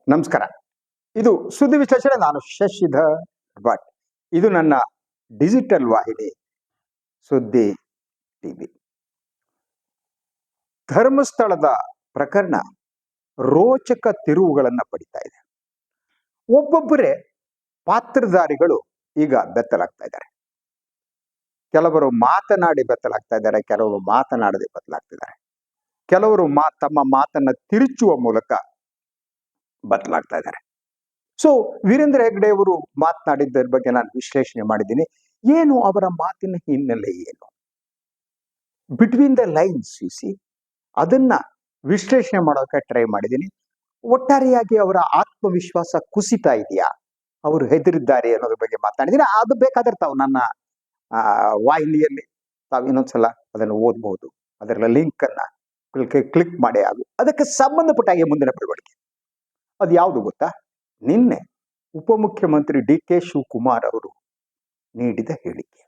ನಮಸ್ಕಾರ. ಇದು ಸುದ್ದಿ ವಿಶ್ಲೇಷಣೆ. ನಾನು ಶಶಿಧರ್ ಭಟ್. ಇದು ನನ್ನ ಡಿಜಿಟಲ್ ವಾಹಿನಿ ಸುದ್ದಿ ಟಿವಿ. ಧರ್ಮಸ್ಥಳದ ಪ್ರಕರಣ ರೋಚಕ ತಿರುವುಗಳನ್ನು ಪಡಿತಾ ಇದೆ. ಒಬ್ಬೊಬ್ಬರೇ ಪಾತ್ರಧಾರಿಗಳು ಈಗ ಬೆತ್ತಲಾಗ್ತಾ ಇದ್ದಾರೆ. ಕೆಲವರು ಮಾತನಾಡಿ ಬೆತ್ತಲಾಗ್ತಾ ಇದ್ದಾರೆ, ಕೆಲವರು ಮಾತನಾಡದೆ ಬೆತ್ತಲಾಗ್ತಿದ್ದಾರೆ, ಕೆಲವರು ತಮ್ಮ ಮಾತನ್ನ ತಿರುಚುವ ಮೂಲಕ ಬದಲಾಗ್ತಾ ಇದ್ದಾರೆ. ಸೊ ವೀರೇಂದ್ರ ಹೆಗ್ಗಡೆ ಅವರು ಮಾತನಾಡಿದ್ದರ ಬಗ್ಗೆ ನಾನು ವಿಶ್ಲೇಷಣೆ ಮಾಡಿದ್ದೀನಿ. ಏನು ಅವರ ಮಾತಿನ ಹಿನ್ನೆಲೆ ಏನು, ಬಿಟ್ವೀನ್ ದ ಲೈನ್ಸ್ ಸಿ, ಅದನ್ನ ವಿಶ್ಲೇಷಣೆ ಮಾಡೋಕೆ ಟ್ರೈ ಮಾಡಿದ್ದೀನಿ. ಒಟ್ಟಾರೆಯಾಗಿ ಅವರ ಆತ್ಮವಿಶ್ವಾಸ ಕುಸಿತಾ ಇದೆಯಾ, ಅವರು ಹೆದರಿದ್ದಾರೆ ಅನ್ನೋದ್ರ ಬಗ್ಗೆ ಮಾತನಾಡಿದ್ದೀನಿ. ಅದು ಬೇಕಾದ್ರೆ ತಾವು ನನ್ನ ವಾಹಿನಿಯಲ್ಲಿ ತಾವು ಇನ್ನೊಂದ್ಸಲ ಅದನ್ನು ಓದ್ಬಹುದು. ಅದರ ಲಿಂಕ್ ಅನ್ನ ಕ್ಲಿಕ್ ಮಾಡಿ ಅದಕ್ಕೆ ಸಂಬಂಧಪಟ್ಟ ಹಾಗೆ ಮುಂದಿನ ಬೆಳವಣಿಗೆ ಅದು ಯಾವುದು ಗೊತ್ತಾ? ನಿನ್ನೆ ಉಪಮುಖ್ಯಮಂತ್ರಿ ಡಿ.ಕೆ. ಶಿವಕುಮಾರ್ ಅವರು ನೀಡಿದ ಹೇಳಿಕೆ,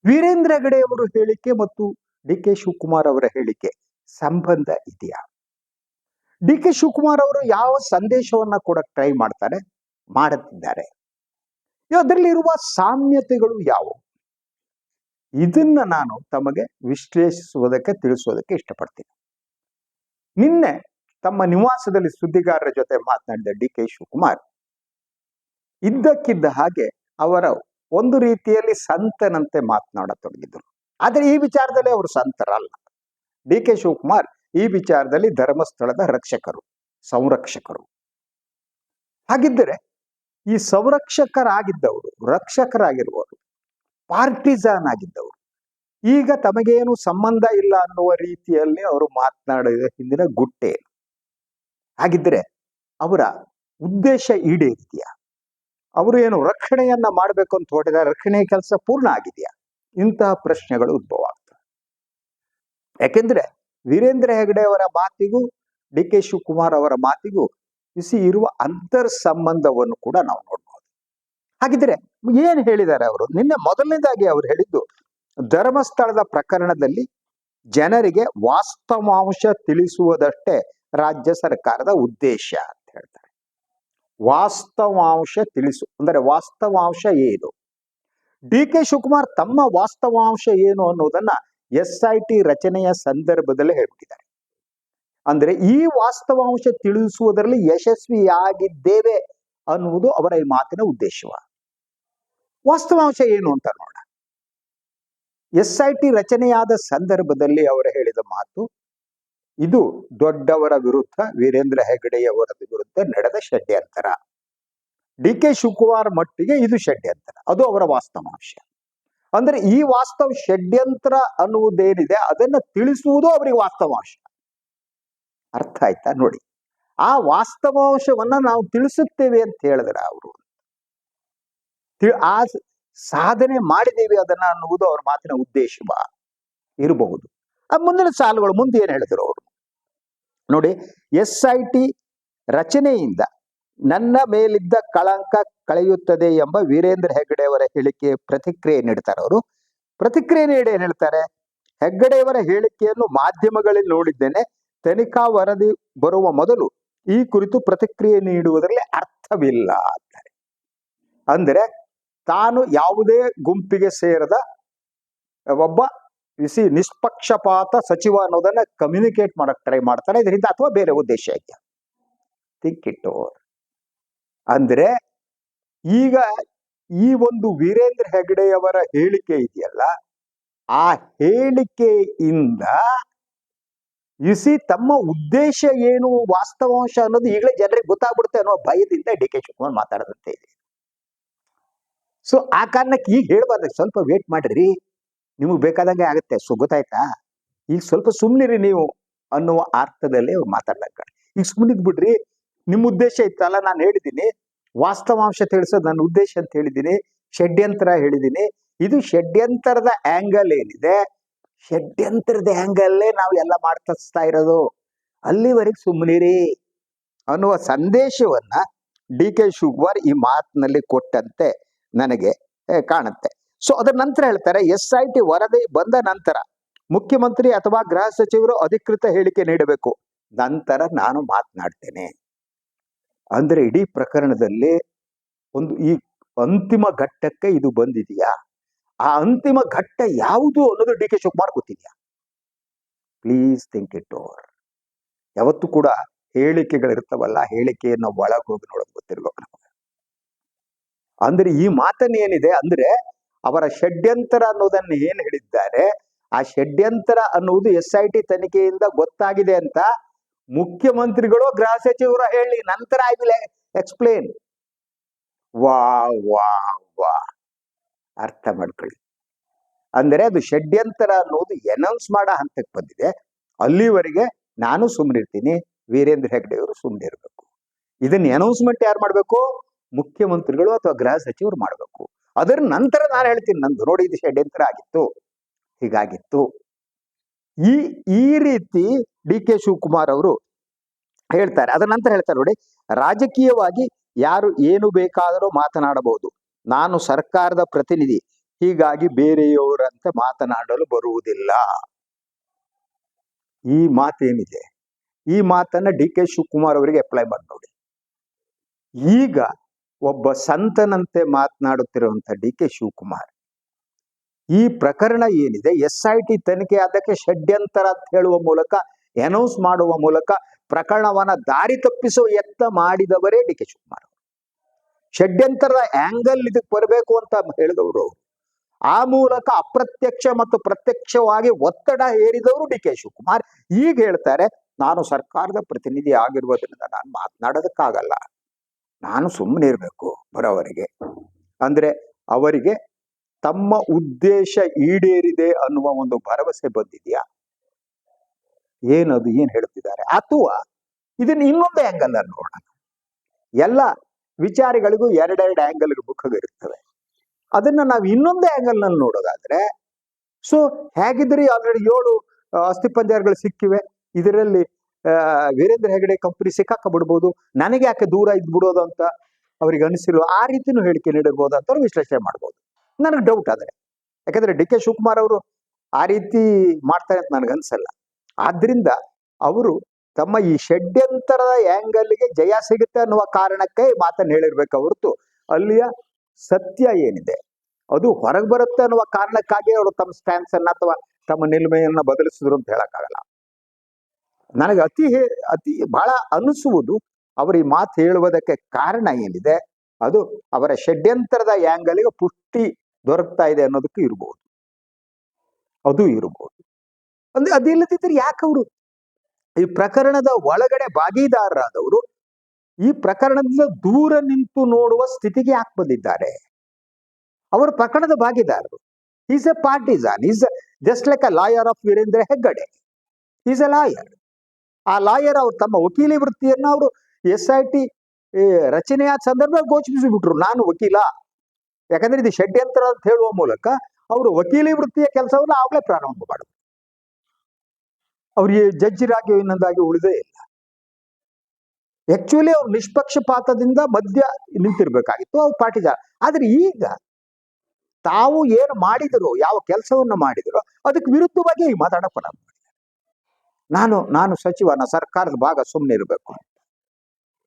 ವೀರೇಂದ್ರ ಹೆಗ್ಗಡೆ ಅವರು ಹೇಳಿಕೆ ಮತ್ತು ಡಿ.ಕೆ. ಶಿವಕುಮಾರ್ ಅವರ ಹೇಳಿಕೆ ಸಂಬಂಧ ಇದೆಯಾ? ಡಿ.ಕೆ. ಶಿವಕುಮಾರ್ ಅವರು ಯಾವ ಸಂದೇಶವನ್ನ ಕೊಡಕ್ ಟ್ರೈ ಮಾಡುತ್ತಿದ್ದಾರೆ, ಅದರಲ್ಲಿರುವ ಸಾಮ್ಯತೆಗಳು ಯಾವುವು? ಇದನ್ನ ನಾನು ತಮಗೆ ವಿಶ್ಲೇಷಿಸುವುದಕ್ಕೆ, ತಿಳಿಸುವುದಕ್ಕೆ ಇಷ್ಟಪಡ್ತೀನಿ. ನಿನ್ನೆ ತಮ್ಮ ನಿವಾಸದಲ್ಲಿ ಸುದ್ದಿಗಾರರ ಜೊತೆ ಮಾತನಾಡಿದ ಡಿ.ಕೆ. ಶಿವಕುಮಾರ್ ಇದ್ದಕ್ಕಿದ್ದ ಹಾಗೆ ಅವರ ಒಂದು ರೀತಿಯಲ್ಲಿ ಸಂತನಂತೆ ಮಾತನಾಡತೊಡಗಿದರು. ಆದರೆ ಈ ವಿಚಾರದಲ್ಲಿ ಅವರು ಸಂತರಲ್ಲ. ಡಿ.ಕೆ. ಶಿವಕುಮಾರ್ ಈ ವಿಚಾರದಲ್ಲಿ ಧರ್ಮಸ್ಥಳದ ಸಂರಕ್ಷಕರು. ಹಾಗಿದ್ದರೆ ಈ ಸಂರಕ್ಷಕರಾಗಿದ್ದವರು, ರಕ್ಷಕರಾಗಿರುವವರು, ಪಾರ್ಟಿಸಾನ್ ಆಗಿದ್ದವರು ಈಗ ತಮಗೇನು ಸಂಬಂಧ ಇಲ್ಲ ಅನ್ನುವ ರೀತಿಯಲ್ಲಿ ಅವರು ಮಾತನಾಡಿದ ಹಿಂದಿನ ಗುಟ್ಟೆ. ಹಾಗಿದ್ರೆ ಅವರ ಉದ್ದೇಶ ಈಡೇರಿದೆಯಾ? ಅವರು ಏನು ರಕ್ಷಣೆಯನ್ನ ಮಾಡಬೇಕು ಅಂತ ಹೊರಟಿದ, ರಕ್ಷಣೆಯ ಕೆಲಸ ಪೂರ್ಣ ಆಗಿದೆಯಾ? ಇಂತಹ ಪ್ರಶ್ನೆಗಳು ಉದ್ಭವ ಆಗ್ತವೆ. ಯಾಕೆಂದ್ರೆ ವೀರೇಂದ್ರ ಹೆಗ್ಗಡೆ ಅವರ ಮಾತಿಗೂ ಡಿ.ಕೆ. ಶಿವಕುಮಾರ್ ಅವರ ಮಾತಿಗೂ ಇರುವ ಅಂತರ್ ಸಂಬಂಧವನ್ನು ಕೂಡ ನಾವು ನೋಡ್ಬಹುದು. ಹಾಗಿದ್ರೆ ಏನ್ ಹೇಳಿದ್ದಾರೆ ಅವರು? ನಿನ್ನೆ ಮೊದಲನೇದಾಗಿ ಅವರು ಹೇಳಿದ್ದು, ಧರ್ಮಸ್ಥಳದ ಪ್ರಕರಣದಲ್ಲಿ ಜನರಿಗೆ ವಾಸ್ತವಾಂಶ ತಿಳಿಸುವುದಷ್ಟೇ ರಾಜ್ಯ ಸರ್ಕಾರದ ಉದ್ದೇಶ ಅಂತ ಹೇಳ್ತಾರೆ. ವಾಸ್ತವಾಂಶ ಅಂದರೆ ವಾಸ್ತವಾಂಶ ಏನು? ಡಿ.ಕೆ. ಶಿವಕುಮಾರ್ ತಮ್ಮ ವಾಸ್ತವಾಂಶ ಏನು ಅನ್ನೋದನ್ನ SIT ರಚನೆಯ ಸಂದರ್ಭದಲ್ಲೇ ಹೇಳ್ಬಿಟ್ಟಿದ್ದಾರೆ. ಅಂದ್ರೆ ಈ ವಾಸ್ತವಾಂಶ ತಿಳಿಸುವುದರಲ್ಲಿ ಯಶಸ್ವಿಯಾಗಿದ್ದೇವೆ ಅನ್ನುವುದು ಅವರ ಈ ಮಾತಿನ ಉದ್ದೇಶವ. ವಾಸ್ತವಾಂಶ ಏನು ಅಂತ ನೋಡೋಣ. SIT ರಚನೆಯಾದ ಸಂದರ್ಭದಲ್ಲಿ ಅವರು ಹೇಳಿದ ಮಾತು, ಇದು ದೊಡ್ಡವರ ವಿರುದ್ಧ, ವೀರೇಂದ್ರ ಹೆಗ್ಗಡೆಯವರ ವಿರುದ್ಧ ನಡೆದ ಷಡ್ಯಂತರ. ಡಿ.ಕೆ. ಶಿವಕುಮಾರ್ ಮಟ್ಟಿಗೆ ಇದು ಷಡ್ಯಂತರ, ಅದು ಅವರ ವಾಸ್ತವಾಂಶ. ಅಂದ್ರೆ ಈ ಷಡ್ಯಂತ್ರ ಅನ್ನುವುದೇನಿದೆ ಅದನ್ನ ತಿಳಿಸುವುದು ಅವರಿಗೆ ವಾಸ್ತವಾಂಶ. ಅರ್ಥ ಆಯ್ತಾ? ನೋಡಿ, ಆ ವಾಸ್ತವಾಂಶವನ್ನ ನಾವು ತಿಳಿಸುತ್ತೇವೆ ಅಂತ ಹೇಳಿದ್ರೆ ಅವರು ಆ ಸಾಧನೆ ಮಾಡಿದ್ದೇವೆ ಅದನ್ನ ಅನ್ನುವುದು ಅವ್ರ ಮಾತಿನ ಉದ್ದೇಶವ ಇರಬಹುದು. ಆ ಮುಂದಿನ ಸಾಲುಗಳು ಮುಂದೆ ಏನ್ ಹೇಳಿದ್ರು ಅವರು ನೋಡಿ, SIT ರಚನೆಯಿಂದ ನನ್ನ ಮೇಲಿದ್ದ ಕಳಂಕ ಕಳೆಯುತ್ತದೆ ಎಂಬ ವೀರೇಂದ್ರ ಹೆಗ್ಗಡೆ ಅವರ ಹೇಳಿಕೆ ಪ್ರತಿಕ್ರಿಯೆ ನೀಡ್ತಾರೆ. ಅವರು ಪ್ರತಿಕ್ರಿಯೆ ನೀಡಿ ಏನ್ ಹೇಳ್ತಾರೆ, ಹೆಗ್ಗಡೆಯವರ ಹೇಳಿಕೆಯನ್ನು ಮಾಧ್ಯಮಗಳಲ್ಲಿ ನೋಡಿದ್ದೇನೆ. ತನಿಖಾ ವರದಿ ಬರುವ ಮೊದಲು ಈ ಕುರಿತು ಪ್ರತಿಕ್ರಿಯೆ ನೀಡುವುದರಲ್ಲಿ ಅರ್ಥವಿಲ್ಲ ಅಂತಾರೆ. ಅಂದ್ರೆ ತಾನು ಯಾವುದೇ ಗುಂಪಿಗೆ ಸೇರದ ಒಬ್ಬ ನಿಷ್ಪಕ್ಷಪಾತ ಸಚಿವ ಅನ್ನೋದನ್ನ ಕಮ್ಯುನಿಕೇಟ್ ಮಾಡಕ್ ಟ್ರೈ ಮಾಡ್ತಾರೆ. ಇದರಿಂದ ಅಥವಾ ಬೇರೆ ಉದ್ದೇಶ ಇದೆಯಾ? Think it over. ಅಂದ್ರೆ ಈಗ ಈ ಒಂದು ವೀರೇಂದ್ರ ಹೆಗ್ಗಡೆಯವರ ಹೇಳಿಕೆ ಇದೆಯಲ್ಲ, ಆ ಹೇಳಿಕೆಯಿಂದ ತಮ್ಮ ಉದ್ದೇಶ ಏನು, ವಾಸ್ತವಾಂಶ ಅನ್ನೋದು ಈಗಲೇ ಜನರಿಗೆ ಗೊತ್ತಾಗ್ಬಿಡುತ್ತೆ ಅನ್ನೋ ಭಯದಿಂದ ಡಿ.ಕೆ. ಶಿವಕುಮಾರ್ ಮಾತಾಡದಂತೆ ಇದೆ. ಸೊ ಆ ಕಾರಣಕ್ಕೆ ಈಗ ಹೇಳ್ಬಾರ್ದು, ಸ್ವಲ್ಪ ವೇಟ್ ಮಾಡ್ರಿ, ನಿಮಗೆ ಬೇಕಾದಂಗೆ ಆಗುತ್ತೆ. ಗೊತ್ತಾಯ್ತಾ? ಈಗ ಸ್ವಲ್ಪ ಸುಮ್ಮನಿರಿ ನೀವು ಅನ್ನುವ ಅರ್ಥದಲ್ಲಿ ಅವ್ರು ಮಾತಾಡ್ಲಕ್ಕ. ಈಗ ಸುಮ್ಮನಿದ್ ಬಿಡ್ರಿ, ನಿಮ್ಮ ಉದ್ದೇಶ ಇತ್ತಲ್ಲ, ನಾನು ಹೇಳಿದ್ದೀನಿ ವಾಸ್ತವಾಂಶ ತಿಳಿಸೋದು ನನ್ನ ಉದ್ದೇಶ ಅಂತ ಹೇಳಿದ್ದೀನಿ, ಷಡ್ಯಂತ್ರ ಹೇಳಿದ್ದೀನಿ. ಇದು ಷಡ್ಯಂತರದ ಆಂಗಲ್ ಏನಿದೆ, ಷಡ್ಯಂತ್ರದ ಆಂಗಲ್ಲೇ ನಾವು ಎಲ್ಲ ಮಾಡ್ತಾ ಇರೋದು, ಅಲ್ಲಿವರೆಗೆ ಸುಮ್ಮನಿರಿ ಅನ್ನುವ ಸಂದೇಶವನ್ನ ಡಿ.ಕೆ. ಶಿವಕುಮಾರ್ ಈ ಮಾತಿನಲ್ಲಿ ಕೊಟ್ಟಂತೆ ನನಗೆ ಕಾಣುತ್ತೆ. ಸೊ ಅದರ ನಂತರ ಹೇಳ್ತಾರೆ, SIT ವರದಿ ಬಂದ ನಂತರ ಮುಖ್ಯಮಂತ್ರಿ ಅಥವಾ ಗೃಹ ಸಚಿವರು ಅಧಿಕೃತ ಹೇಳಿಕೆ ನೀಡಬೇಕು, ನಂತರ ನಾನು ಮಾತನಾಡ್ತೇನೆ. ಅಂದ್ರೆ ಇಡೀ ಪ್ರಕರಣದಲ್ಲಿ ಒಂದು ಈ ಅಂತಿಮ ಘಟ್ಟಕ್ಕೆ ಇದು ಬಂದಿದೆಯಾ? ಆ ಅಂತಿಮ ಘಟ್ಟ ಯಾವುದು ಅನ್ನೋದು ಡಿ ಕೆ ಶಿವಕುಮಾರ್ ಗೊತ್ತಿದೆಯಾ? Please think it over. ಯಾವತ್ತೂ ಕೂಡ ಹೇಳಿಕೆಗಳಿರ್ತಾವಲ್ಲ, ಹೇಳಿಕೆಯನ್ನು ಒಳಗೋಗಿ ನೋಡೋದು ಗೊತ್ತಿರ್ಬೇಕು ನಮಗೆ. ಅಂದ್ರೆ ಈ ಮಾತನ್ನ ಏನಿದೆ ಅಂದ್ರೆ ಅವರ ಷಡ್ಯಂತರ ಅನ್ನೋದನ್ನ ಏನ್ ಹೇಳಿದ್ದಾರೆ, ಆ ಷಡ್ಯಂತರ ಅನ್ನುವುದು SIT ತನಿಖೆಯಿಂದ ಗೊತ್ತಾಗಿದೆ ಅಂತ ಮುಖ್ಯಮಂತ್ರಿಗಳು ಗೃಹ ಸಚಿವರು ಹೇಳಿ ನಂತರ ಐ ವಿಲ್ ಎಕ್ಸ್ಪ್ಲೇನ್. ವಾ ವಾ ವಾ ಅರ್ಥ ಮಾಡ್ಕೊಳ್ಳಿ. ಅಂದ್ರೆ ಅದು ಷಡ್ಯಂತರ ಅನ್ನೋದು ಅನೌನ್ಸ್ ಮಾಡೋ ಹಂತಕ್ಕೆ ಬಂದಿದೆ. ಅಲ್ಲಿವರೆಗೆ ನಾನು ಸುಮ್ಮನಿರ್ತೀನಿ, ವೀರೇಂದ್ರ ಹೆಗ್ಗಡೆ ಅವರು ಸುಮ್ಮನಿರ್ಬೇಕು. ಇದನ್ನ ಅನೌನ್ಸ್ಮೆಂಟ್ ಯಾರು ಮಾಡ್ಬೇಕು? ಮುಖ್ಯಮಂತ್ರಿಗಳು ಅಥವಾ ಗೃಹ ಸಚಿವರು ಮಾಡಬೇಕು. ಅದರ ನಂತರ ನಾನು ಹೇಳ್ತೀನಿ, ನಂದು ನೋಡಿ ಇದು ಷಡ್ಯಂತರ ಆಗಿತ್ತು, ಹೀಗಾಗಿತ್ತು. ಈ ರೀತಿ ಡಿ ಕೆ ಶಿವಕುಮಾರ್ ಅವರು ಹೇಳ್ತಾರೆ. ಅದರ ನಂತರ ಹೇಳ್ತಾರೆ ನೋಡಿ, ರಾಜಕೀಯವಾಗಿ ಯಾರು ಏನು ಬೇಕಾದರೂ ಮಾತನಾಡಬಹುದು, ನಾನು ಸರ್ಕಾರದ ಪ್ರತಿನಿಧಿ, ಹೀಗಾಗಿ ಬೇರೆಯವರಂತೆ ಮಾತನಾಡಲು ಬರುವುದಿಲ್ಲ. ಈ ಮಾತೇನಿದೆ, ಈ ಮಾತನ್ನ ಡಿ ಕೆ ಶಿವಕುಮಾರ್ ಅವರಿಗೆ ಅಪ್ಲೈ ಮಾಡಿ ನೋಡಿ. ಈಗ ಒಬ್ಬ ಸಂತನಂತೆ ಮಾತನಾಡುತ್ತಿರುವಂತ ಡಿ ಕೆ ಶಿವಕುಮಾರ್ ಈ ಪ್ರಕರಣ ಏನಿದೆ SIT ತನಿಖೆ ಅದಕ್ಕೆ ಷಡ್ಯಂತರ ಅಂತ ಹೇಳುವ ಮೂಲಕ, ಅನೌನ್ಸ್ ಮಾಡುವ ಮೂಲಕ ಪ್ರಕರಣವನ್ನ ದಾರಿ ತಪ್ಪಿಸುವ ಯತ್ನ ಮಾಡಿದವರೇ ಡಿ ಕೆ ಶಿವಕುಮಾರ್. ಷಡ್ಯಂತರದ ಆಂಗಲ್ ಇದಕ್ಕೆ ಬರಬೇಕು ಅಂತ ಹೇಳಿದವರು, ಆ ಮೂಲಕ ಅಪ್ರತ್ಯಕ್ಷ ಮತ್ತು ಪ್ರತ್ಯಕ್ಷವಾಗಿ ಒತ್ತಡ ಹೇರಿದವರು ಡಿ ಕೆ ಶಿವಕುಮಾರ್. ಈಗ ಹೇಳ್ತಾರೆ, ನಾನು ಸರ್ಕಾರದ ಪ್ರತಿನಿಧಿ ಆಗಿರುವುದರಿಂದ ನಾನು ಮಾತನಾಡೋದಕ್ಕಾಗಲ್ಲ, ನಾನು ಸುಮ್ಮನೆ ಇರಬೇಕು ಬರೋವರೆಗೆ. ಅಂದ್ರೆ ಅವರಿಗೆ ತಮ್ಮ ಉದ್ದೇಶ ಈಡೇರಿದೆ ಅನ್ನುವ ಒಂದು ಭರವಸೆ ಬಂದಿದೆಯಾ? ಏನದು, ಏನ್ ಹೇಳ್ತಿದ್ದಾರೆ? ಅಥವಾ ಇದನ್ನ ಇನ್ನೊಂದು ಆಂಗಲ್ ಅಲ್ಲಿ ನೋಡೋಣ. ಎಲ್ಲ ವಿಚಾರಗಳಿಗೂ ಎರಡೆರಡು ಆಂಗಲ್ ಮುಖವಿರುತ್ತವೆ. ಅದನ್ನ ನಾವು ಇನ್ನೊಂದೇ ಆಂಗಲ್ ನಲ್ಲಿ ನೋಡೋದಾದ್ರೆ, ಸೊ ಹೇಗಿದ್ರಿ ಆಲ್ರೆಡಿ 7 ಅಸ್ಥಿಪಂಜರಗಳು ಸಿಕ್ಕಿವೆ, ಇದರಲ್ಲಿ ವೀರೇಂದ್ರ ಹೆಗಡೆ ಕಂಪನಿ ಸಿಕ್ಕಾಕಬಿಡ್ಬೋದು, ನನಗೆ ಯಾಕೆ ದೂರ ಇದ್ಬಿಡೋದು ಅಂತ ಅವ್ರಿಗೆ ಅನಿಸಿರೋ ಆ ರೀತಿನೂ ಹೇಳಿಕೆ ನೀಡಿರ್ಬೋದು ಅಂತ ಅವ್ರು ವಿಶ್ಲೇಷಣೆ ಮಾಡ್ಬೋದು. ನನಗೆ ಡೌಟ್ ಆದ್ರೆ, ಯಾಕಂದ್ರೆ ಡಿ ಕೆ ಶಿವಕುಮಾರ್ ಅವರು ಆ ರೀತಿ ಮಾಡ್ತಾರೆ ಅಂತ ನನಗೆ ಅನ್ಸಲ್ಲ. ಆದ್ರಿಂದ ಅವರು ತಮ್ಮ ಈ ಷಡ್ಯಂತರದ ಆಂಗಲ್ಗೆ ಜಯ ಸಿಗುತ್ತೆ ಅನ್ನುವ ಕಾರಣಕ್ಕೆ ಮಾತನ್ನು ಹೇಳಿರ್ಬೇಕು ಹೊರತು, ಅಲ್ಲಿಯ ಸತ್ಯ ಏನಿದೆ ಅದು ಹೊರಗೆ ಬರುತ್ತೆ ಅನ್ನುವ ಕಾರಣಕ್ಕಾಗಿ ಅವರು ತಮ್ಮ ಸ್ಟ್ಯಾನ್ಸ್ ಅನ್ನ ಅಥವಾ ತಮ್ಮ ನಿಲುಮೆಯನ್ನ ಬದಲಿಸಿದ್ರು ಅಂತ ಹೇಳಕ್ಕಾಗಲ್ಲ. ನನಗೆ ಅತಿ ಬಹಳ ಅನಿಸುವುದು, ಅವರು ಈ ಮಾತು ಹೇಳುವುದಕ್ಕೆ ಕಾರಣ ಏನಿದೆ ಅದು ಅವರ ಷಡ್ಯಂತರದ ಆಂಗಲ್ಗೆ ಪುಷ್ಟಿ ದೊರಕ್ತಾ ಇದೆ ಅನ್ನೋದಕ್ಕೂ ಇರಬಹುದು, ಅದು ಇರಬಹುದು. ಅಂದ್ರೆ ಅದಿಲ್ಲದಿದ್ರೆ ಯಾಕೆ ಅವರು ಈ ಪ್ರಕರಣದ ಒಳಗಡೆ ಭಾಗಿದಾರರಾದವರು ಈ ಪ್ರಕರಣದಿಂದ ದೂರ ನಿಂತು ನೋಡುವ ಸ್ಥಿತಿಗೆ ಯಾಕೆ ಬಂದಿದ್ದಾರೆ? ಅವರು ಪ್ರಕರಣದ ಭಾಗಿದಾರರು. Is a partisan, is just like a lawyer of Veerendra Heggade. Is a lawyer. ಆ ಲಾಯರ್ ಅವರು ತಮ್ಮ ವಕೀಲಿ ವೃತ್ತಿಯನ್ನು ಅವರು SIT ರಚನೆಯ ಸಂದರ್ಭದಲ್ಲಿ ಘೋಷಿಸಿಬಿಟ್ರು, ನಾನು ವಕೀಲ. ಯಾಕಂದ್ರೆ ಇದು ಷಡ್ಯಂತರ ಅಂತ ಹೇಳುವ ಮೂಲಕ ಅವರು ವಕೀಲಿ ವೃತ್ತಿಯ ಕೆಲಸವನ್ನು ಆಗ್ಲೇ ಪ್ರಾರಂಭ ಮಾಡಿದ್ರು. ಅವ್ರಿಗೆ ಜಡ್ಜರಾಗಿ ಇನ್ನೊಂದಾಗಿ ಉಳಿದೇ ಇಲ್ಲ. ಆಕ್ಚುಲಿ ಅವ್ರು ನಿಷ್ಪಕ್ಷಪಾತದಿಂದ ಮಧ್ಯ ನಿಂತಿರ್ಬೇಕಾಗಿತ್ತು, ಅವ್ರು ಪಾರ್ಟಿದಾರ. ಆದ್ರೆ ಈಗ ತಾವು ಏನು ಮಾಡಿದ್ರು, ಯಾವ ಕೆಲಸವನ್ನ ಮಾಡಿದ್ರು ಅದಕ್ಕೆ ವಿರುದ್ಧವಾಗಿ ಈ ಮಾತಾಡಕ್ ಪ್ರಾರಂಭ ಮಾಡಿದ್ದಾರೆ. ನಾನು ಸಚಿವನ ಸರ್ಕಾರದ ಭಾಗ, ಸುಮ್ಮನೆ ಇರಬೇಕು.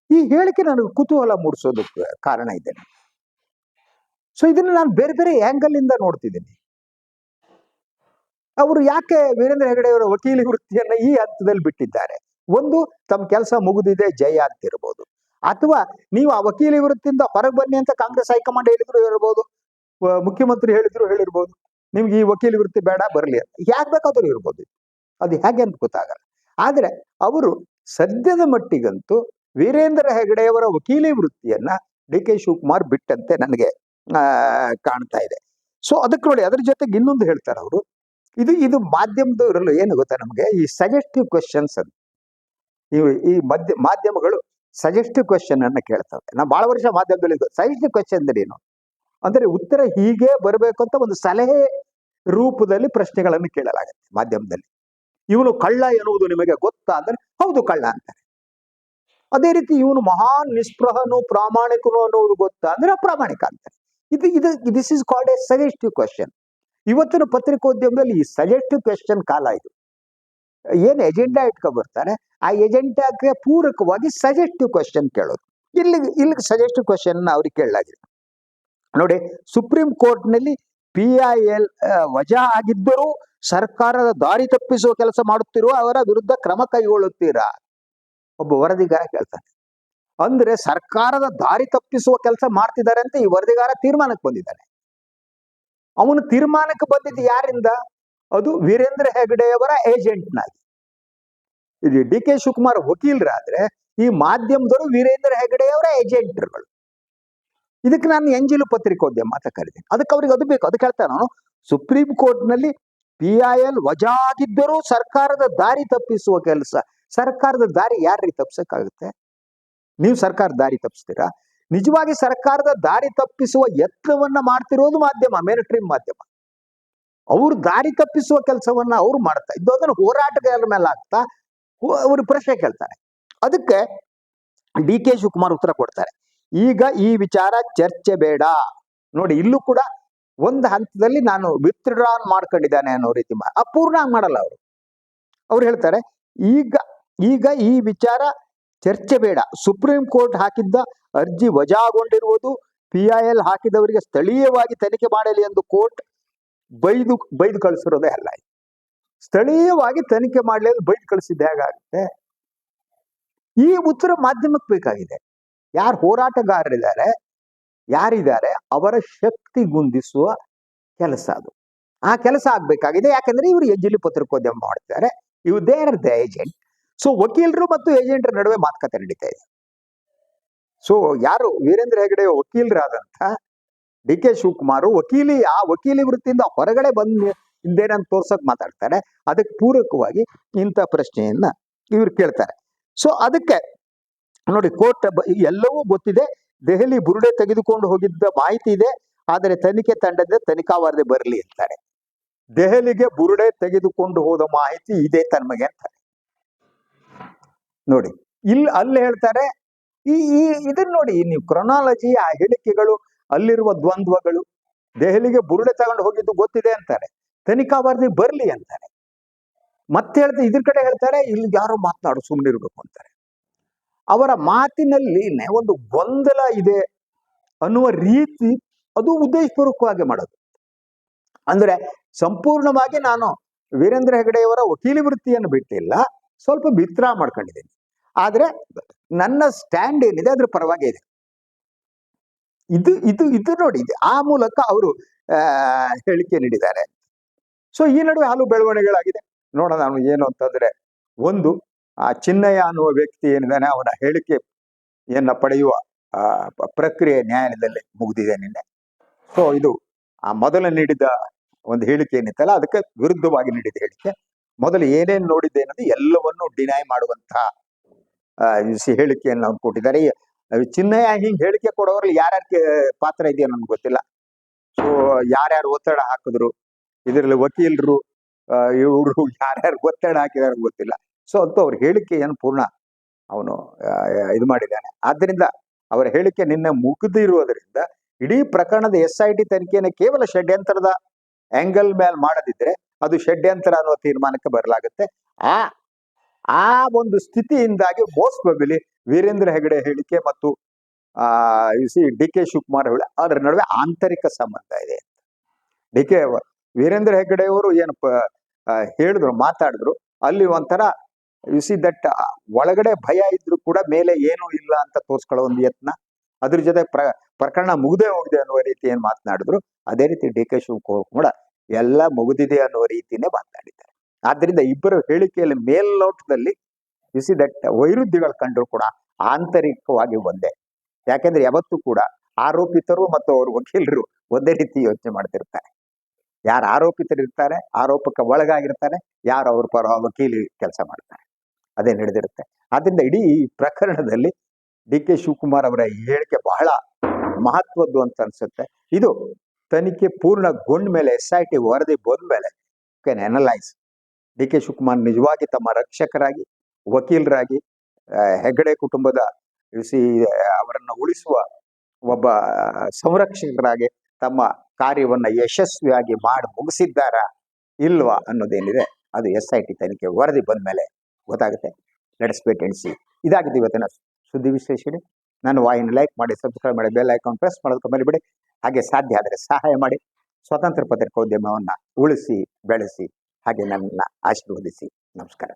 ಈ ಹೇಳಿಕೆ ನನಗೆ ಕುತೂಹಲ ಮೂಡಿಸೋದಕ್ಕೆ ಕಾರಣ ಇದ್ದೇನೆ. ಸೊ ಇದನ್ನ ನಾನು ಬೇರೆ ಬೇರೆ ಆಂಗಲ್ ಇಂದ ನೋಡ್ತಿದ್ದೀನಿ. ಅವರು ಯಾಕೆ ವೀರೇಂದ್ರ ಹೆಗಡೆ ಅವರ ವಕೀಲಿ ವೃತ್ತಿಯನ್ನ ಈ ಹಂತದಲ್ಲಿ ಬಿಟ್ಟಿದ್ದಾರೆ? ಒಂದು, ತಮ್ಮ ಕೆಲಸ ಮುಗಿದಿದೆ ಜಯ ಅಂತಿರ್ಬೋದು, ಅಥವಾ ನೀವು ಆ ವಕೀಲಿ ವೃತ್ತಿಯಿಂದ ಹೊರಗೆ ಬನ್ನಿ ಅಂತ ಕಾಂಗ್ರೆಸ್ ಹೈಕಮಾಂಡ್ ಹೇಳಿದ್ರು ಹೇಳ್ಬೋದು, ಮುಖ್ಯಮಂತ್ರಿ ಹೇಳಿರ್ಬೋದು, ನಿಮ್ಗೆ ಈ ವಕೀಲಿ ವೃತ್ತಿ ಬೇಡ, ಬರಲಿ ಅಂತ. ಯಾಕೆ ಬೇಕಾದ್ರೂ ಇರ್ಬೋದು, ಅದು ಹೇಗೆ ಅಂತ ಗೊತ್ತಾಗಲ್ಲ. ಆದ್ರೆ ಅವರು ಸದ್ಯದ ಮಟ್ಟಿಗಂತೂ ವೀರೇಂದ್ರ ಹೆಗಡೆಯವರ ವಕೀಲಿ ವೃತ್ತಿಯನ್ನ ಡಿ ಕೆ ಶಿವಕುಮಾರ್ ಬಿಟ್ಟಂತೆ ನನಗೆ ಕಾಣ್ತಾ ಇದೆ. ಸೊ ಅದಕ್ಕೆ ನೋಡಿ, ಅದ್ರ ಜೊತೆಗೆ ಇನ್ನೊಂದು ಹೇಳ್ತಾರೆ ಅವರು, ಇದು ಮಾಧ್ಯಮದವರಲ್ಲೂ ಏನು ಗೊತ್ತಾ, ನಮಗೆ ಈ ಸಜೆಸ್ಟಿವ್ ಕ್ವೆಶನ್ಸ್ ಅಂತ ಈ ಮಾಧ್ಯಮಗಳು ಸಜೆಸ್ಟಿವ್ ಕ್ವೆಶನ್ ಅನ್ನ ಕೇಳ್ತವೆ. ನಾವು ಬಹಳ ವರ್ಷ ಮಾಧ್ಯಮದಲ್ಲಿ ಸಜೆಸ್ಟಿವ್ ಕ್ವೆಶನ್ ಅಂದ್ರೆ ಏನು ಅಂದ್ರೆ, ಉತ್ತರ ಹೀಗೆ ಬರಬೇಕು ಅಂತ ಒಂದು ಸಲಹೆ ರೂಪದಲ್ಲಿ ಪ್ರಶ್ನೆಗಳನ್ನು ಕೇಳಲಾಗುತ್ತೆ ಮಾಧ್ಯಮದಲ್ಲಿ. ಇವನು ಕಳ್ಳ ಎನ್ನುವುದು ನಿಮಗೆ ಗೊತ್ತಾ ಅಂದ್ರೆ ಹೌದು ಕಳ್ಳ ಅಂತಾರೆ. ಅದೇ ರೀತಿ ಇವನು ಮಹಾನ್ ನಿಸ್ಪೃಹನು ಪ್ರಾಮಾಣಿಕನು ಅನ್ನೋದು ಗೊತ್ತಾ ಅಂದ್ರೆ ಅಪ್ರಾಮಾಣಿಕ ಅಂತಾರೆ. This is called A suggestive question. ಇವತ್ತಿನ ಪತ್ರಿಕೋದ್ಯಮದಲ್ಲಿ ಈ ಸಜೆಸ್ಟಿವ್ ಕ್ವೆಶನ್ ಕಾಲ ಇದು. ಏನ್ ಎಜೆಂಡಾ ಇಟ್ಕೊ ಬರ್ತಾರೆ, ಆ ಎಜೆಂಡಾಕ್ಕೆ ಪೂರಕವಾಗಿ ಸಜೆಸ್ಟಿವ್ ಕ್ವೆಶನ್ ಕೇಳೋದು. ಇಲ್ಲಿಗೆ ಸಜೆಸ್ಟ್ ಕ್ವಶನ್ ಅವ್ರಿಗೆ ಕೇಳಲಾಗಿದೆ. ನೋಡಿ, ಸುಪ್ರೀಂ ಕೋರ್ಟ್ ನಲ್ಲಿ PIL ವಜಾ ಆಗಿದ್ದರೂ ಸರ್ಕಾರದ ದಾರಿ ತಪ್ಪಿಸುವ ಕೆಲಸ ಮಾಡುತ್ತಿರುವ ಅವರ ವಿರುದ್ಧ ಕ್ರಮ ಕೈಗೊಳ್ಳುತ್ತೀರಾ? ಒಬ್ಬ ವರದಿಗಾರ ಕೇಳ್ತಾನೆ. ಅಂದ್ರೆ ಸರ್ಕಾರದ ದಾರಿ ತಪ್ಪಿಸುವ ಕೆಲಸ ಮಾಡ್ತಿದ್ದಾರೆ ಅಂತ ಈ ವರದಿಗಾರ ತೀರ್ಮಾನಕ್ಕೆ ಬಂದಿದ್ದಾನೆ. ಅವನು ತೀರ್ಮಾನಕ್ಕೆ ಬಂದಿದ್ದು ಯಾರಿಂದ? ಅದು ವೀರೇಂದ್ರ ಹೆಗಡೆಯವರ ಏಜೆಂಟ್ನಾಗಿ. ಇದು DK ಶಿವಕುಮಾರ್ ವಕೀಲರಾದ್ರೆ ಈ ಮಾಧ್ಯಮದವರು ವೀರೇಂದ್ರ ಹೆಗಡೆಯವರ ಏಜೆಂಟ್ರುಗಳು. ಇದಕ್ಕೆ ನಾನು ಎಂಜಿಲು ಪತ್ರಿಕೋದ್ಯಮ ಅಂತ ಕರಿತೀನಿ. ಅದಕ್ಕೆ ಅವ್ರಿಗೆ ಅದು ಬೇಕು. ಅದಕ್ಕೆ ಹೇಳ್ತಾ ನಾನು, ಸುಪ್ರೀಂ ಕೋರ್ಟ್ ನಲ್ಲಿ PIL ವಜಾ ಆಗಿದ್ದರೂ ಸರ್ಕಾರದ ದಾರಿ ತಪ್ಪಿಸುವ ಕೆಲಸ. ಸರ್ಕಾರದ ದಾರಿ ಯಾರ್ರೀ ತಪ್ಪಿಸಕ್ಕಾಗುತ್ತೆ? ನೀವು ಸರ್ಕಾರದ ದಾರಿ ತಪ್ಪಿಸ್ತೀರಾ? ನಿಜವಾಗಿ ಸರ್ಕಾರದ ದಾರಿ ತಪ್ಪಿಸುವ ಯತ್ನವನ್ನ ಮಾಡ್ತಿರೋದು ಮಾಧ್ಯಮ, ಮೇನ್ ಮಾಧ್ಯಮ. ಅವ್ರು ದಾರಿ ತಪ್ಪಿಸುವ ಕೆಲಸವನ್ನ ಅವ್ರು ಮಾಡ್ತಾ ಇದ್ದು ಅದನ್ನು ಹೋರಾಟಗಾರರ ಮೇಲೆ ಆಗ್ತಾ ಅವರು ಪ್ರಶ್ನೆ ಕೇಳ್ತಾರೆ. ಅದಕ್ಕೆ DK ಶಿವಕುಮಾರ್ ಉತ್ತರ ಕೊಡ್ತಾರೆ. ಈಗ ಈ ವಿಚಾರ ಚರ್ಚೆ ಬೇಡ. ನೋಡಿ, ಇಲ್ಲೂ ಕೂಡ ಒಂದು ಹಂತದಲ್ಲಿ ನಾನು ವಿತ್ಡ್ರಾನ್ ಮಾಡ್ಕೊಂಡಿದ್ದಾನೆ ಅನ್ನೋ ರೀತಿ ಅಪೂರ್ಣ ಮಾಡಲ್ಲ ಅವರು. ಅವ್ರು ಹೇಳ್ತಾರೆ, ಈಗ ಈ ವಿಚಾರ ಚರ್ಚೆ ಬೇಡ. ಸುಪ್ರೀಂ ಕೋರ್ಟ್ ಹಾಕಿದ್ದ ಅರ್ಜಿ ವಜಾಗೊಂಡಿರುವುದು PIL ಹಾಕಿದವರಿಗೆ ಸ್ಥಳೀಯವಾಗಿ ತನಿಖೆ ಮಾಡಲಿ ಎಂದು ಕೋರ್ಟ್ ಬೈದು ಕಳಿಸಿರೋದೇ ಅಲ್ಲ. ಸ್ಥಳೀಯವಾಗಿ ತನಿಖೆ ಮಾಡಲಿ ಎಂದು ಬೈದು ಕಳಿಸಿದ್ದೆ ಹೇಗಾಗುತ್ತೆ? ಈ ಉತ್ತರ ಮಾಧ್ಯಮಕ್ಕೆ ಬೇಕಾಗಿದೆ. ಯಾರು ಹೋರಾಟಗಾರರಿದ್ದಾರೆ, ಯಾರಿದ್ದಾರೆ, ಅವರ ಶಕ್ತಿ ಗುಂದಿಸುವ ಕೆಲಸ ಅದು. ಆ ಕೆಲಸ ಆಗ್ಬೇಕಾಗಿದೆ. ಯಾಕಂದ್ರೆ ಇವರು ಎಂಜಿಲಿ ಪತ್ರಿಕೋದ್ಯಮ ಮಾಡ್ತಿದ್ದಾರೆ. ಇವು ದೇರ್ ದ ಏಜೆಂಟ್. ಸೊ ವಕೀಲರು ಮತ್ತು ಏಜೆಂಟರ ನಡುವೆ ಮಾತುಕತೆ ನಡೀತಾ ಇದೆ. ಸೊ ಯಾರು ವೀರೇಂದ್ರ ಹೆಗಡೆ ವಕೀಲರಾದಂತ DK ಶಿವಕುಮಾರ್ ಆ ವಕೀಲಿ ವೃತ್ತಿಯಿಂದ ಹೊರಗಡೆ ಇದ್ದೇನಂತ ತೋರ್ಸಕ್ ಮಾತಾಡ್ತಾರೆ. ಅದಕ್ಕೆ ಪೂರಕವಾಗಿ ಇಂಥ ಪ್ರಶ್ನೆಯನ್ನ ಇವ್ರು ಕೇಳ್ತಾರೆ. ಸೊ ಅದಕ್ಕೆ ನೋಡಿ, ಕೋರ್ಟ್ ಎಲ್ಲವೂ ಗೊತ್ತಿದೆ. ದೆಹಲಿ ಬುರುಡೆ ತೆಗೆದುಕೊಂಡು ಹೋಗಿದ್ದ ಮಾಹಿತಿ ಇದೆ. ಆದರೆ ತನಿಖೆ ತಂಡದ ತನಿಖಾ ವರದಿ ಬರಲಿ ಅಂತಾರೆ. ದೆಹಲಿಗೆ ಬುರುಡೆ ತೆಗೆದುಕೊಂಡು ಹೋದ ಮಾಹಿತಿ ಇದೆ ತನ್ಮಗೆ ಅಂತಾರೆ. ನೋಡಿ, ಅಲ್ಲಿ ಹೇಳ್ತಾರೆ. ಇದನ್ನ ನೋಡಿ ನೀವು, ಕ್ರೊನಾಲಜಿ, ಆ ಹೇಳಿಕೆಗಳು, ಅಲ್ಲಿರುವ ದ್ವಂದ್ವಗಳು. ದೆಹಲಿಗೆ ಬುರುಡೆ ತಗೊಂಡು ಹೋಗಿದ್ದು ಗೊತ್ತಿದೆ ಅಂತಾರೆ, ತನಿಖಾ ವರದಿ ಬರ್ಲಿ ಅಂತಾರೆ. ಮತ್ತೆ ಹೇಳ್ತಾರೆ, ಇದ್ರ ಕಡೆ ಹೇಳ್ತಾರೆ, ಇಲ್ಲಿ ಯಾರೋ ಮಾತನಾಡು ಸುಮ್ಮನಿರ್ಬೇಕು ಅಂತಾರೆ. ಅವರ ಮಾತಿನಲ್ಲಿ ಒಂದು ಗೊಂದಲ ಇದೆ ಅನ್ನುವ ರೀತಿ, ಅದು ಉದ್ದೇಶಪೂರ್ವಕವಾಗಿ ಮಾಡೋದು. ಅಂದ್ರೆ ಸಂಪೂರ್ಣವಾಗಿ ನಾನು ವೀರೇಂದ್ರ ಹೆಗಡೆಯವರ ವಕೀಲಿ ವೃತ್ತಿಯನ್ನು ಬಿಟ್ಟಿಲ್ಲ, ಸ್ವಲ್ಪ ಬಿತ್ರಾ ಮಾಡ್ಕೊಂಡಿದ್ದೀನಿ. ಆದ್ರೆ ನನ್ನ ಸ್ಟ್ಯಾಂಡ್ ಏನಿದೆ ಅದ್ರ ಪರವಾಗಿ ಇದೆ. ಇದು ನೋಡಿ, ಆ ಮೂಲಕ ಅವರು ಹೇಳಿಕೆ ನೀಡಿದ್ದಾರೆ. ಸೊ ಈ ನಡುವೆ ಹಲವು ಬೆಳವಣಿಗೆಗಳಾಗಿದೆ. ನೋಡೋಣ ನಾನು ಏನು ಅಂತಂದ್ರೆ, ಒಂದು, ಆ ಚಿನ್ನಯ್ಯ ಅನ್ನುವ ವ್ಯಕ್ತಿ ಏನಿದ್ದಾನೆ, ಅವನ ಹೇಳಿಕೆಯನ್ನ ಪಡೆಯುವ ಪ್ರಕ್ರಿಯೆ ನ್ಯಾಯಾಲಯದಲ್ಲಿ ಮುಗಿದಿದೆ ನಿನ್ನೆ. ಸೊ ಇದು ಆ ಮೊದಲು ನೀಡಿದ ಒಂದು ಹೇಳಿಕೆ ಏನಿತ್ತಲ್ಲ, ಅದಕ್ಕೆ ವಿರುದ್ಧವಾಗಿ ನೀಡಿದ ಹೇಳಿಕೆ. ಮೊದಲು ಏನೇನು ನೋಡಿದ್ದೆ ಅನ್ನೋದು ಎಲ್ಲವನ್ನೂ ಡಿನೈ ಮಾಡುವಂತಹ ಹೇಳಿಕೆಯನ್ನು ಅವ್ರು ಕೊಟ್ಟಿದ್ದಾರೆ. ಚಿನ್ನಯ್ಯ ಹಿಂಗ್ ಹೇಳಿಕೆ ಕೊಡೋರಲ್ಲಿ ಯಾರ್ಯಾರ ಪಾತ್ರ ಇದೆಯೋ ನನ್ಗೆ ಗೊತ್ತಿಲ್ಲ. ಸೊ ಯಾರ್ಯಾರು ಒತ್ತಡ ಹಾಕಿದ್ರು, ಇದರಲ್ಲಿ ವಕೀಲರು, ಇವರು ಯಾರ್ಯಾರು ಒತ್ತಡ ಹಾಕಿದಾರ ಗೊತ್ತಿಲ್ಲ. ಸೊ ಅಂತೂ ಅವ್ರ ಹೇಳಿಕೆಯನ್ನು ಪೂರ್ಣ ಅವನು ಇದು ಮಾಡಿದ್ದಾನೆ. ಆದ್ದರಿಂದ ಅವರ ಹೇಳಿಕೆ ನಿನ್ನೆ ಮುಗಿದಿರುವುದರಿಂದ ಇಡೀ ಪ್ರಕರಣದ SIT ತನಿಖೆಯನ್ನು ಕೇವಲ ಷಡ್ಯಂತ್ರದ ಆಂಗಲ್ ಮೇಲೆ ಮಾಡದಿದ್ರೆ ಅದು ಷಡ್ಯಂತ್ರ ಅನ್ನುವ ತೀರ್ಮಾನಕ್ಕೆ ಬರಲಾಗುತ್ತೆ. ಆ ಒಂದು ಸ್ಥಿತಿಯಿಂದಾಗಿ ಮೋಸ್ಟ್ ಪ್ರಾಬಬ್ಲಿ ವೀರೇಂದ್ರ ಹೆಗಡೆ ಹೇಳಿಕೆ ಮತ್ತು DK ಶಿವಕುಮಾರ್ ಅದರ ನಡುವೆ ಆಂತರಿಕ ಸಂಬಂಧ ಇದೆ. ವೀರೇಂದ್ರ ಹೆಗಡೆಯವರು ಏನು ಹೇಳಿದ್ರು, ಮಾತಾಡಿದ್ರು, ಅಲ್ಲಿ ಒಂಥರ ದಟ್ ಒಳಗಡೆ ಭಯ ಇದ್ರು ಕೂಡ ಮೇಲೆ ಏನೂ ಇಲ್ಲ ಅಂತ ತೋರ್ಸ್ಕೊಳ್ಳೋ ಒಂದು ಯತ್ನ. ಅದ್ರ ಜೊತೆ ಪ್ರಕರಣ ಮುಗ್ದೇ ಹೋಗಿದೆ ಅನ್ನುವ ರೀತಿ ಏನ್ ಮಾತನಾಡಿದ್ರು, ಅದೇ ರೀತಿ DK ಶಿವಕುಮಾರ್ ಕೂಡ ಎಲ್ಲ ಮುಗಿದಿದೆ ಅನ್ನುವ ರೀತಿನೇ ಮಾತನಾಡಿದ್ದಾರೆ. ಆದ್ರಿಂದ ಇಬ್ಬರ ಹೇಳಿಕೆಯಲ್ಲಿ ಮೇಲ್ನೋಟದಲ್ಲಿ ದಟ್ ವೈರುಧ್ಯಗಳು ಕಂಡ್ರು ಕೂಡ ಆಂತರಿಕವಾಗಿ ಒಂದೇ. ಯಾಕೆಂದ್ರೆ ಯಾವತ್ತೂ ಕೂಡ ಆರೋಪಿತರು ಮತ್ತು ಅವ್ರ ವಕೀಲರು ಒಂದೇ ರೀತಿ ಯೋಚನೆ ಮಾಡ್ತಿರ್ತಾರೆ. ಯಾರು ಆರೋಪಿತರು ಇರ್ತಾರೆ, ಆರೋಪಕ್ಕೆ ಒಳಗಾಗಿರ್ತಾರೆ, ಯಾರು ಅವ್ರ ಪರ ವಕೀಲಿ ಕೆಲಸ ಮಾಡ್ತಾರೆ, ಅದೇ ನಡೆದಿರುತ್ತೆ. ಆದ್ರಿಂದ ಇಡೀ ಪ್ರಕರಣದಲ್ಲಿ DK ಶಿವಕುಮಾರ್ ಅವರ ಹೇಳಿಕೆ ಬಹಳ ಮಹತ್ವದ್ದು ಅಂತ ಅನ್ಸುತ್ತೆ. ಇದು ತನಿಖೆ ಪೂರ್ಣಗೊಂಡ ಮೇಲೆ, SIT ವರದಿ ಬಂದ ಮೇಲೆ ಕ್ಯಾನ್ ಅನಲೈಸ್ DK ಶಿವಕುಮಾರ್ ನಿಜವಾಗಿ ತಮ್ಮ ರಕ್ಷಕರಾಗಿ, ವಕೀಲರಾಗಿ, ಹೆಗಡೆ ಕುಟುಂಬದ ಅವರನ್ನು ಉಳಿಸುವ ಒಬ್ಬ ಸಂರಕ್ಷಕರಾಗಿ ತಮ್ಮ ಕಾರ್ಯವನ್ನ ಯಶಸ್ವಿಯಾಗಿ ಮಾಡಿ ಮುಗಿಸಿದ್ದಾರಾ ಇಲ್ವಾ ಅನ್ನೋದೇನಿದೆ ಅದು SIT ತನಿಖೆ ವರದಿ ಬಂದ ಮೇಲೆ ಗೊತ್ತಾಗುತ್ತೆ. Let's wait and see. ಇದಾಗಿದೆ ಇವತ್ತಿನ ಸುದ್ದಿ ವಿಶ್ಲೇಷಣೆ. ನನ್ನ ವಾಹಿನಿ ಲೈಕ್ ಮಾಡಿ, ಸಬ್ಸ್ಕ್ರೈಬ್ ಮಾಡಿ, ಬೆಲ್ ಐಕಾನ್ ಪ್ರೆಸ್ ಮಾಡೋದಕ್ಕೆ ಮರಿಬೇಡಿ. ಹಾಗೆ ಸಾಧ್ಯ ಆದರೆ ಸಹಾಯ ಮಾಡಿ. ಸ್ವತಂತ್ರ ಪತ್ರಿಕೋದ್ಯಮವನ್ನು ಉಳಿಸಿ ಬೆಳೆಸಿ ಹಾಗೆ ನನ್ನ ಆಶೀರ್ವದಿಸಿ. ನಮಸ್ಕಾರ.